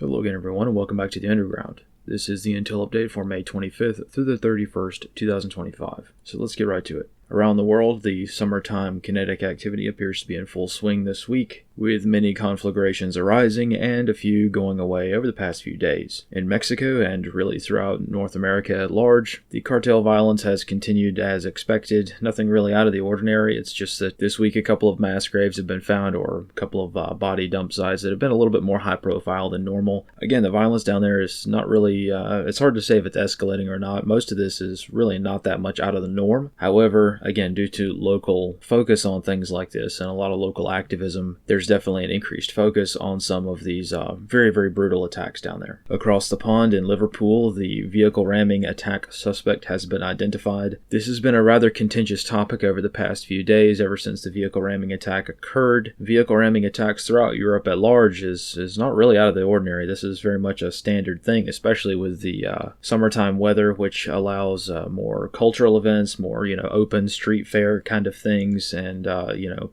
Hello again, everyone, and welcome back to the Underground. This is the Intel update for May 25th through the 31st, 2025. So let's get right to it. Around the world, the summertime kinetic activity appears to be in full swing this week, with many conflagrations arising and a few going away over the past few days. In Mexico, and really throughout North America at large, the cartel violence has continued as expected. Nothing really out of the ordinary. It's just that this week a couple of mass graves have been found, or a couple of body dump sites that have been a little bit more high profile than normal. Again, the violence down there is not really, it's hard to say if it's escalating or not. Most of this is really not that much out of the norm. However, again, due to local focus on things like this and a lot of local activism, there's definitely an increased focus on some of these very, very brutal attacks down there. Across the pond in Liverpool, the vehicle ramming attack suspect has been identified. This has been a rather contentious topic over the past few days, ever since the vehicle ramming attack occurred. Vehicle ramming attacks throughout Europe at large is not really out of the ordinary. This is very much a standard thing, especially with the summertime weather, which allows more cultural events, more, open street fair kind of things, and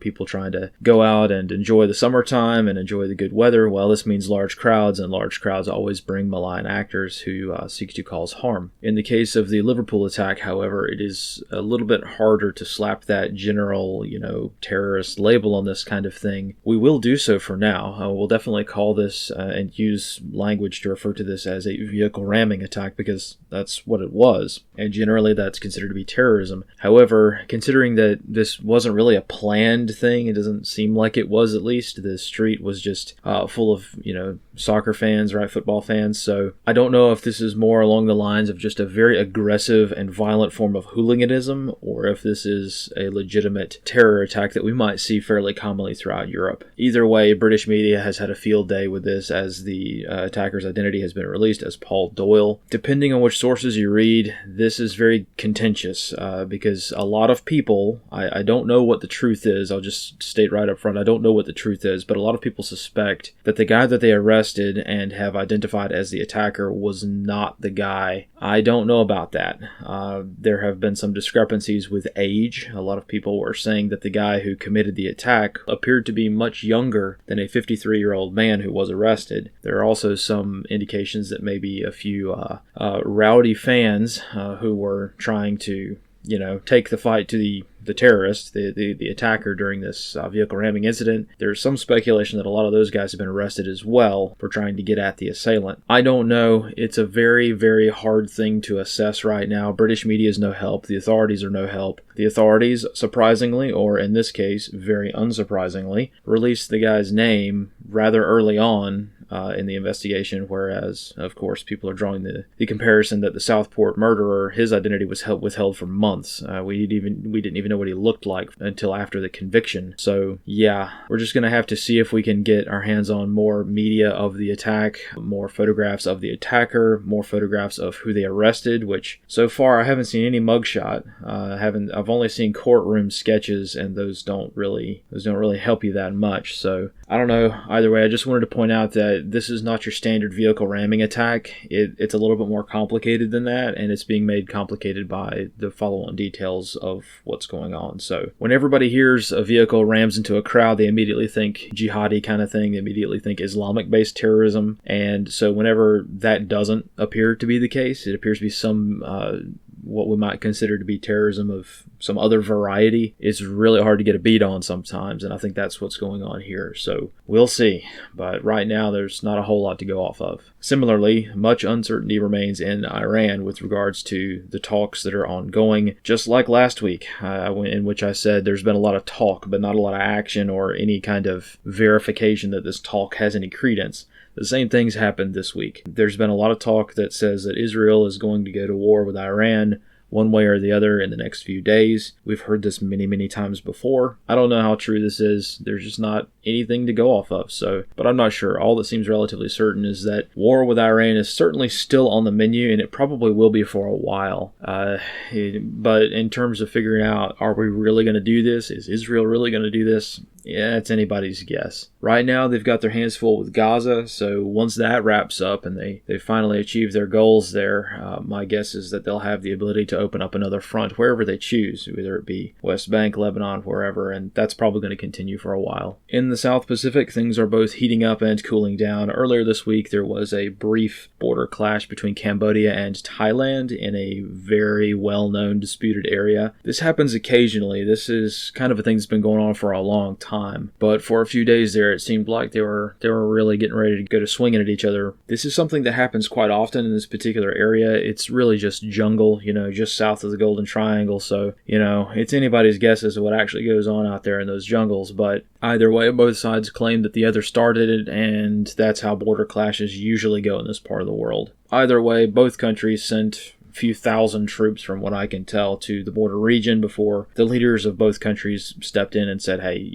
people trying to go out and enjoy the summertime and enjoy the good weather. Well, this means large crowds, and large crowds always bring malign actors who seek to cause harm. In the case of the Liverpool attack, however, it is a little bit harder to slap that general, terrorist label on this kind of thing. We will do so for now. We'll definitely call this and use language to refer to this as a vehicle ramming attack, because that's what it was, and generally that's considered to be terrorism. However, considering that this wasn't really a planned thing, it doesn't seem like it was, at least. The street was just full of, soccer fans, right, football fans, so I don't know if this is more along the lines of just a very aggressive and violent form of hooliganism, or if this is a legitimate terror attack that we might see fairly commonly throughout Europe. Either way, British media has had a field day with this, as the attacker's identity has been released as Paul Doyle. Depending on which sources you read, this is very contentious, because a lot of people, I don't know what the truth is, I'll just state right up front, I don't know what the truth is, but a lot of people suspect that the guy that they arrested and have identified as the attacker was not the guy. I don't know about that. There have been some discrepancies with age. A lot of people were saying that the guy who committed the attack appeared to be much younger than a 53-year-old man who was arrested. There are also some indications that maybe a few rowdy fans who were trying to take the fight to the terrorist, the attacker during this vehicle ramming incident. There's some speculation that a lot of those guys have been arrested as well for trying to get at the assailant. I don't know. It's a very, very hard thing to assess right now. British media is no help. The authorities are no help. The authorities, surprisingly, or in this case, very unsurprisingly, released the guy's name rather early on in the investigation, whereas, of course, people are drawing the comparison that the Southport murderer, his identity was withheld for months. We didn't even know what he looked like until after the conviction. So, yeah, we're just going to have to see if we can get our hands on more media of the attack, more photographs of the attacker, more photographs of who they arrested, which, so far, I haven't seen any mugshot. I've only seen courtroom sketches, and those don't really help you that much. So, I don't know. Either way, I just wanted to point out that this is not your standard vehicle ramming attack. It's a little bit more complicated than that, and it's being made complicated by the follow-on details of what's going on. So when everybody hears a vehicle rams into a crowd, they immediately think jihadi kind of thing. They immediately think Islamic-based terrorism. And so whenever that doesn't appear to be the case, it appears to be some what we might consider to be terrorism of some other variety, it's really hard to get a beat on sometimes, and I think that's what's going on here. So we'll see, but right now there's not a whole lot to go off of. Similarly, much uncertainty remains in Iran with regards to the talks that are ongoing, just like last week, in which I said there's been a lot of talk, but not a lot of action or any kind of verification that this talk has any credence. The same things happened this week. There's been a lot of talk that says that Israel is going to go to war with Iran one way or the other in the next few days. We've heard this many, many times before. I don't know how true this is. There's just not anything to go off of. But I'm not sure. All that seems relatively certain is that war with Iran is certainly still on the menu, and it probably will be for a while. But in terms of figuring out, are we really going to do this? Is Israel really going to do this? Yeah, it's anybody's guess. Right now, they've got their hands full with Gaza, so once that wraps up and they finally achieve their goals there, my guess is that they'll have the ability to to open up another front wherever they choose, whether it be West Bank, Lebanon, wherever, and that's probably going to continue for a while. In the South Pacific, things are both heating up and cooling down. Earlier this week, there was a brief border clash between Cambodia and Thailand in a very well-known disputed area. This happens occasionally. This is kind of a thing that's been going on for a long time, but for a few days there, it seemed like they were really getting ready to go to swinging at each other. This is something that happens quite often in this particular area. It's really just jungle, just south of the Golden Triangle, so, it's anybody's guess as to what actually goes on out there in those jungles, but either way, both sides claim that the other started it, and that's how border clashes usually go in this part of the world. Either way, both countries sent few thousand troops, from what I can tell, to the border region before the leaders of both countries stepped in and said, hey,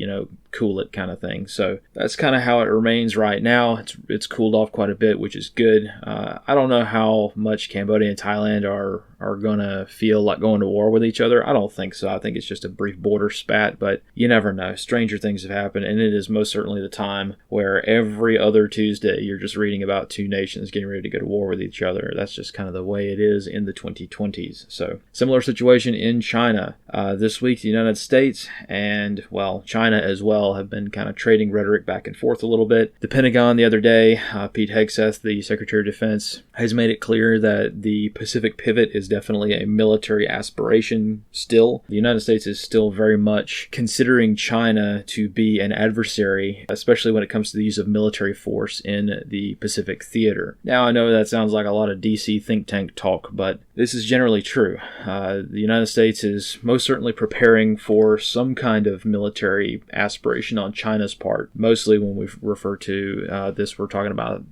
cool it, kind of thing. So that's kind of how it remains right now. It's cooled off quite a bit, which is good. I don't know how much Cambodia and Thailand are gonna feel like going to war with each other. I don't think so. I think it's just a brief border spat, but you never know. Stranger things have happened, and it is most certainly the time where every other Tuesday you're just reading about two nations getting ready to go to war with each other. That's just kind of the way it is in the 2020s. So similar situation in China. This week, the United States and, China as well have been kind of trading rhetoric back and forth a little bit. The Pentagon the other day, Pete Hegseth, the Secretary of Defense, has made it clear that the Pacific pivot is definitely a military aspiration still. The United States is still very much considering China to be an adversary, especially when it comes to the use of military force in the Pacific theater. Now, I know that sounds like a lot of DC think tank talk, but this is generally true. The United States is most certainly preparing for some kind of military aspiration on China's part. Mostly when we refer to this, we're talking about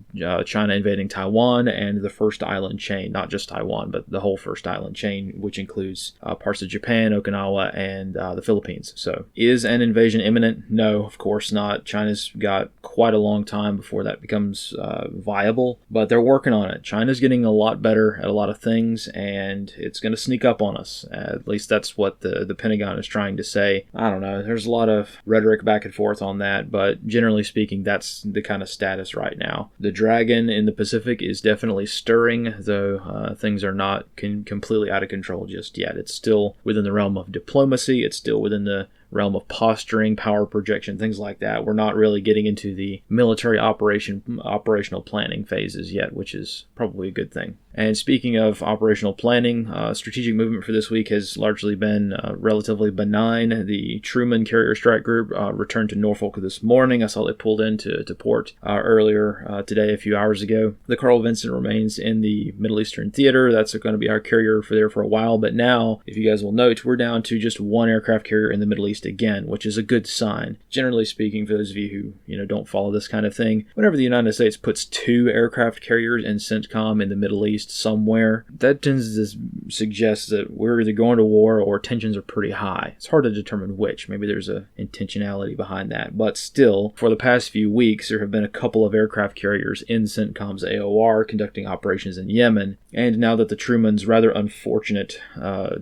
China invading Taiwan and the first island chain, not just Taiwan, but the whole first island chain, which includes parts of Japan, Okinawa, and the Philippines. So is an invasion imminent? No, of course not. China's got quite a long time before that becomes viable, but they're working on it. China's getting a lot better at a lot of things, and it's going to sneak up on us. At least that's what the Pentagon is trying to say. I don't know. There's a lot of rhetoric back and forth on that, but generally speaking, that's the kind of status right now. The dragon in the Pacific is definitely stirring, though things are not completely out of control just yet. It's still within the realm of diplomacy. It's still within the realm of posturing, power projection, things like that. We're not really getting into the military operational planning phases yet, which is probably a good thing. And speaking of operational planning, strategic movement for this week has largely been relatively benign. The Truman Carrier Strike Group returned to Norfolk this morning. I saw they pulled into port earlier today, a few hours ago. The Carl Vinson remains in the Middle Eastern Theater. That's going to be our carrier for a while. But now, if you guys will note, we're down to just one aircraft carrier in the Middle East again, which is a good sign. Generally speaking, for those of you who don't follow this kind of thing, whenever the United States puts two aircraft carriers in CENTCOM in the Middle East somewhere, that tends to suggest that we're either going to war or tensions are pretty high. It's hard to determine which. Maybe there's a intentionality behind that. But still, for the past few weeks, there have been a couple of aircraft carriers in CENTCOM's AOR conducting operations in Yemen. And now that the Truman's rather unfortunate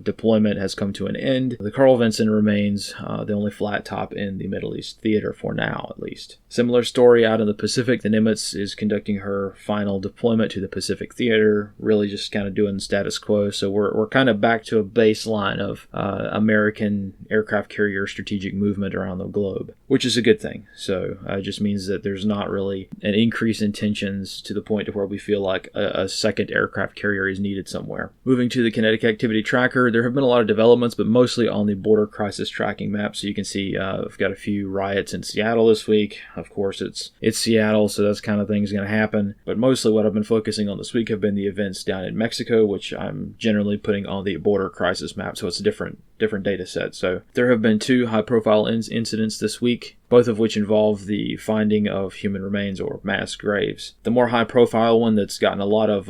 deployment has come to an end, the Carl Vinson remains the only flat top in the Middle East theater for now, at least. Similar story out in the Pacific. The Nimitz is conducting her final deployment to the Pacific theater, really just kind of doing status quo. So we're kind of back to a baseline of American aircraft carrier strategic movement around the globe, which is a good thing. So it just means that there's not really an increase in tensions to the point to where we feel like a second aircraft carrier is needed somewhere. Moving to the Kinetic Activity Tracker, there have been a lot of developments, but mostly on the border crisis tracking map. So you can see I've got a few riots in Seattle this week. Of course, it's Seattle, so that's kind of thing's going to happen. But mostly what I've been focusing on this week have been the events down in Mexico, which I'm generally putting on the border crisis map. So it's a different data set. So there have been two high-profile incidents this week, both of which involve the finding of human remains or mass graves. The more high-profile one that's gotten a lot of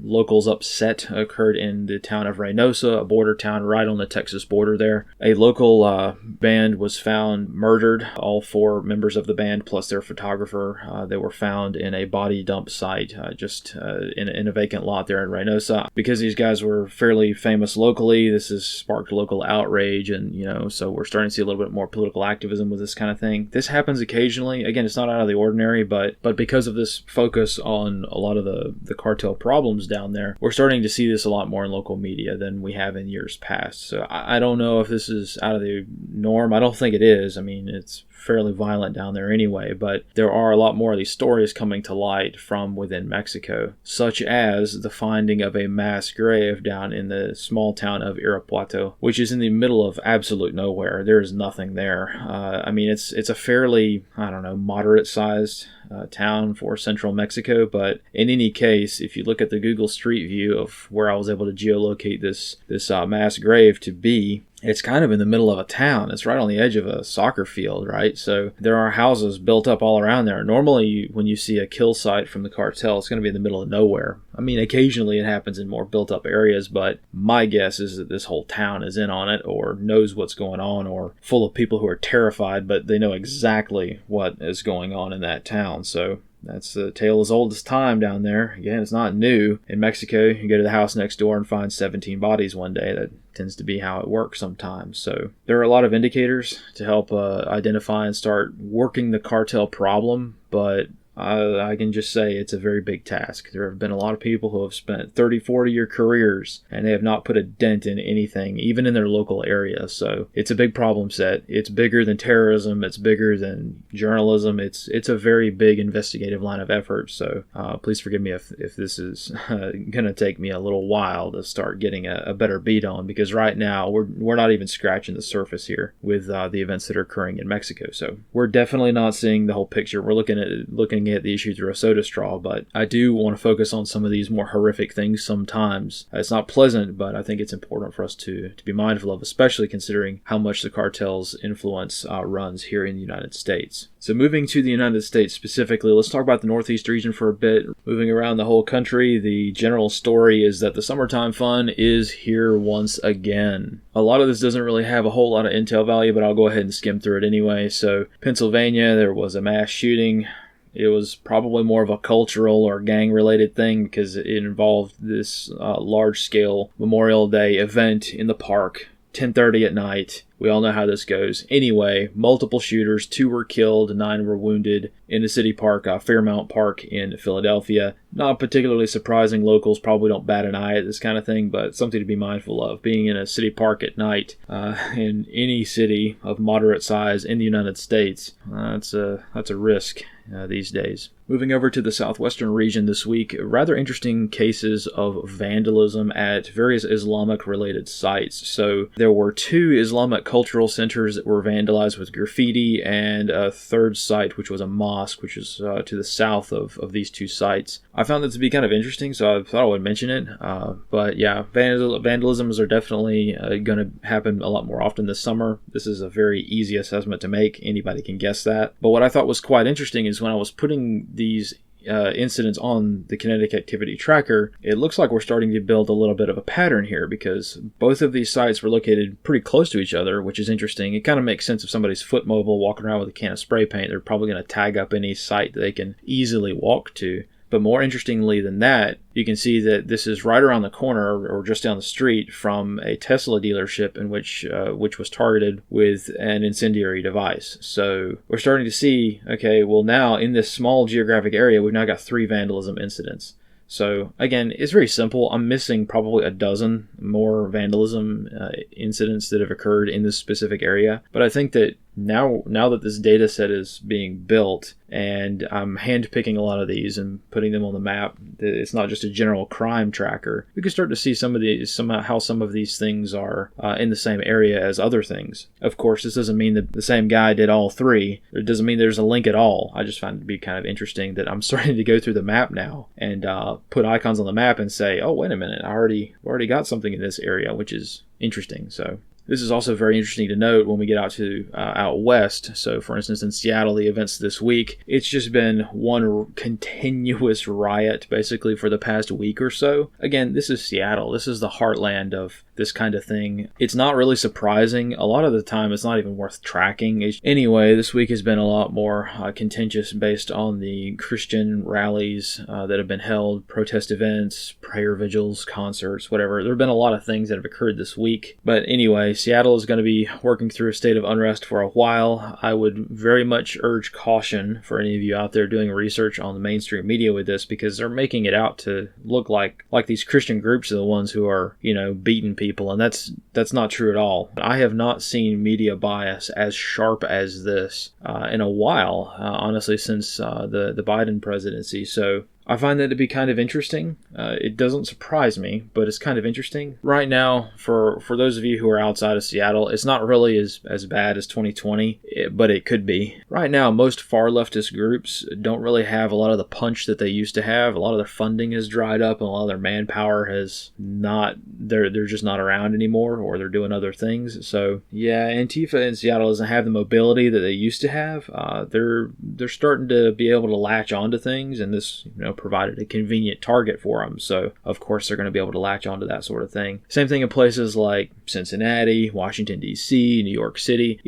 locals upset occurred in the town of Reynosa, a border town right on the Texas border there. A local band was found murdered. All four members of the band plus their photographer, they were found in a body dump site just in a vacant lot there in Reynosa. Because these guys were fairly famous locally, this has sparked local outrage, and so we're starting to see a little bit more political activism with this kind of thing. This happens occasionally. Again, it's not out of the ordinary, but because of this focus on a lot of the cartel problems down there, we're starting to see this a lot more in local media than we have in years past. So I don't know if this is out of the norm. I don't think it is. I mean, it's fairly violent down there anyway, but there are a lot more of these stories coming to light from within Mexico, such as the finding of a mass grave down in the small town of Irapuato, which is in the middle of absolute nowhere. There is nothing there. I mean, it's a fairly, moderate-sized town for central Mexico, but in any case, if you look at the Google Street View of where I was able to geolocate this mass grave to be, it's kind of in the middle of a town. It's right on the edge of a soccer field, right? So there are houses built up all around there. Normally, when you see a kill site from the cartel, it's going to be in the middle of nowhere. I mean, occasionally it happens in more built up areas, but my guess is that this whole town is in on it or knows what's going on or full of people who are terrified, but they know exactly what is going on in that town. So that's the tale as old as time down there. Again, it's not new. In Mexico, you go to the house next door and find 17 bodies one day. That tends to be how it works sometimes. So there are a lot of indicators to help identify and start working the cartel problem, but I can just say it's a very big task. There have been a lot of people who have spent 30, 40-year careers, and they have not put a dent in anything, even in their local area. So it's a big problem set. It's bigger than terrorism. It's bigger than journalism. It's a very big investigative line of effort. So please forgive me if this is going to take me a little while to start getting a better beat on, because right now we're not even scratching the surface here with the events that are occurring in Mexico. So we're definitely not seeing the whole picture. We're looking at the issue through a soda straw, but I do want to focus on some of these more horrific things sometimes. It's not pleasant, but I think it's important for us to be mindful of, especially considering how much the cartel's influence runs here in the United States. So moving to the United States specifically, let's talk about the Northeast region for a bit. Moving around the whole country, the general story is that the summertime fun is here once again. A lot of this doesn't really have a whole lot of intel value, but I'll go ahead and skim through it anyway. So Pennsylvania, there was a mass shooting. It was probably more of a cultural or gang-related thing because it involved this large-scale Memorial Day event in the park, 10:30 at night. We all know how this goes. Anyway, multiple shooters, 2 were killed, 9 were wounded in a city park, Fairmount Park in Philadelphia. Not particularly surprising. Locals probably don't bat an eye at this kind of thing, but something to be mindful of. Being in a city park at night in any city of moderate size in the United States, that's a risk these days. Moving over to the southwestern region this week, rather interesting cases of vandalism at various Islamic-related sites. So there were 2 Islamic cultural centers that were vandalized with graffiti, and a third site, which was a mosque, which is to the south of these 2 sites. I found that to be kind of interesting, so I thought I would mention it. But yeah, vandalisms are definitely going to happen a lot more often this summer. This is a very easy assessment to make. Anybody can guess that. But what I thought was quite interesting is when I was putting these incidents on the Kinetic Activity Tracker, it looks like we're starting to build a little bit of a pattern here, because both of these sites were located pretty close to each other, which is interesting. It kind of makes sense if somebody's foot mobile walking around with a can of spray paint, they're probably going to tag up any site that they can easily walk to. But more interestingly than that, you can see that this is right around the corner or just down the street from a Tesla dealership in which was targeted with an incendiary device. So we're starting to see, okay, well now in this small geographic area, we've now got 3 vandalism incidents. So again, it's very simple. I'm missing probably a dozen more vandalism incidents that have occurred in this specific area. But I think that now that this data set is being built and I'm handpicking a lot of these and putting them on the map, it's not just a general crime tracker. We can start to see how some of these things are in the same area as other things. Of course, this doesn't mean that the same guy did all 3. It doesn't mean there's a link at all. I just find it to be kind of interesting that I'm starting to go through the map now and put icons on the map and say, oh, wait a minute, I already got something in this area, which is interesting. So this is also very interesting to note when we get out west. So, for instance, in Seattle, the events this week, it's just been one continuous riot, basically, for the past week or so. Again, this is Seattle. This is the heartland of this kind of thing. It's not really surprising. A lot of the time, it's not even worth tracking. Anyway, this week has been a lot more contentious based on the Christian rallies that have been held, protest events, prayer vigils, concerts, whatever. There have been a lot of things that have occurred this week. But anyway, Seattle is going to be working through a state of unrest for a while. I would very much urge caution for any of you out there doing research on the mainstream media with this, because they're making it out to look like these Christian groups are the ones who are, beating people, and that's not true at all. I have not seen media bias as sharp as this in a while, honestly, since the Biden presidency. So I find that to be kind of interesting. It doesn't surprise me, but it's kind of interesting. Right now, for those of you who are outside of Seattle, it's not really as bad as 2020, but it could be. Right now, most far leftist groups don't really have a lot of the punch that they used to have. A lot of their funding has dried up, and a lot of their manpower has not, they're just not around anymore, or they're doing other things. So yeah, Antifa in Seattle doesn't have the mobility that they used to have. They're starting to be able to latch onto things, and this, provided a convenient target for them. So, of course, they're going to be able to latch onto that sort of thing. Same thing in places like Cincinnati, Washington, D.C., New York City.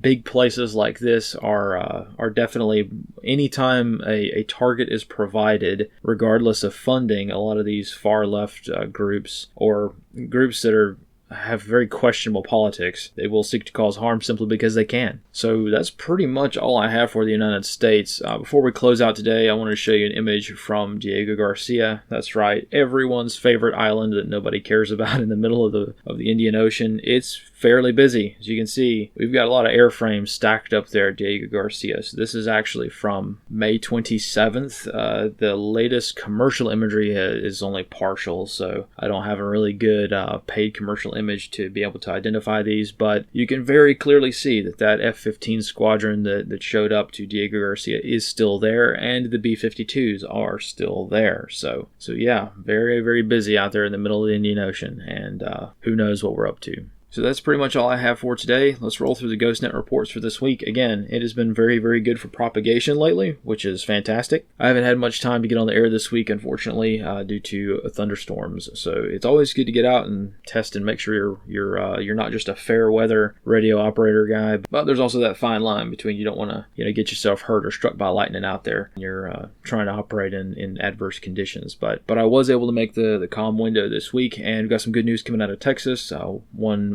Big places like this are definitely, anytime a target is provided, regardless of funding, a lot of these far left groups, or groups that have very questionable politics, they will seek to cause harm simply because they can. So that's pretty much all I have for the United States. Before we close out today, I want to show you an image from Diego Garcia. That's right, everyone's favorite island that nobody cares about in the middle of the Indian Ocean. It's fairly busy. As you can see, we've got a lot of airframes stacked up there at Diego Garcia. So this is actually from May 27th. The latest commercial imagery is only partial, so I don't have a really good paid commercial image to be able to identify these, but you can very clearly see that F-15 squadron that showed up to Diego Garcia is still there, and the B-52s are still there. So yeah, very, very busy out there in the middle of the Indian Ocean, and who knows what we're up to. So that's pretty much all I have for today. Let's roll through the GhostNet reports for this week. Again, it has been very, very good for propagation lately, which is fantastic. I haven't had much time to get on the air this week, unfortunately, due to thunderstorms. So it's always good to get out and test and make sure you're not just a fair weather radio operator guy. But there's also that fine line between you don't want to get yourself hurt or struck by lightning out there. You're trying to operate in adverse conditions. But I was able to make the calm window this week, and we've got some good news coming out of Texas.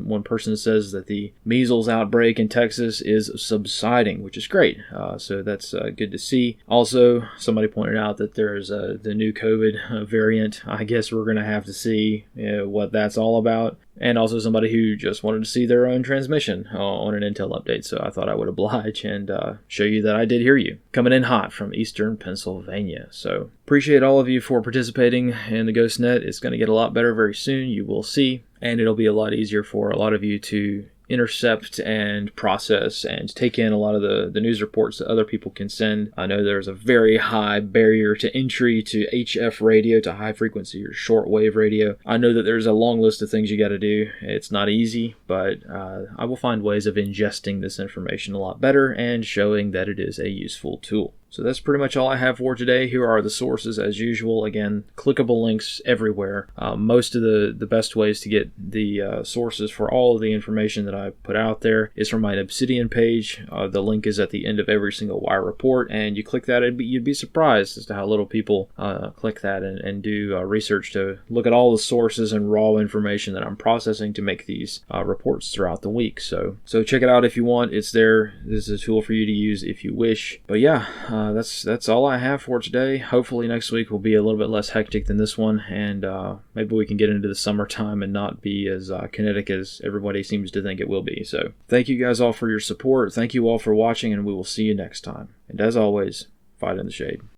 One person says that the measles outbreak in Texas is subsiding, which is great. So that's good to see. Also, somebody pointed out that there's the new COVID variant. I guess we're going to have to see what that's all about. And also somebody who just wanted to see their own transmission on an Intel update. So I thought I would oblige and show you that I did hear you. Coming in hot from eastern Pennsylvania. So appreciate all of you for participating in the GhostNet. It's going to get a lot better very soon. You will see. And it'll be a lot easier for a lot of you to intercept and process and take in a lot of the news reports that other people can send. I know there's a very high barrier to entry to HF radio, to high frequency or shortwave radio. I know that there's a long list of things you got to do. It's not easy, but I will find ways of ingesting this information a lot better and showing that it is a useful tool. So that's pretty much all I have for today. Here are the sources as usual. Again, clickable links everywhere. Most of the best ways to get the sources for all of the information that I put out there is from my Obsidian page. The link is at the end of every single wire report, and you click that, you'd be surprised as to how little people click that and do research to look at all the sources and raw information that I'm processing to make these reports throughout the week. So check it out if you want. It's there. This is a tool for you to use if you wish. But yeah, that's all I have for today. Hopefully next week will be a little bit less hectic than this one, and maybe we can get into the summertime and not be as kinetic as everybody seems to think it will be. So thank you guys all for your support. Thank you all for watching, and we will see you next time. And as always, fight in the shade.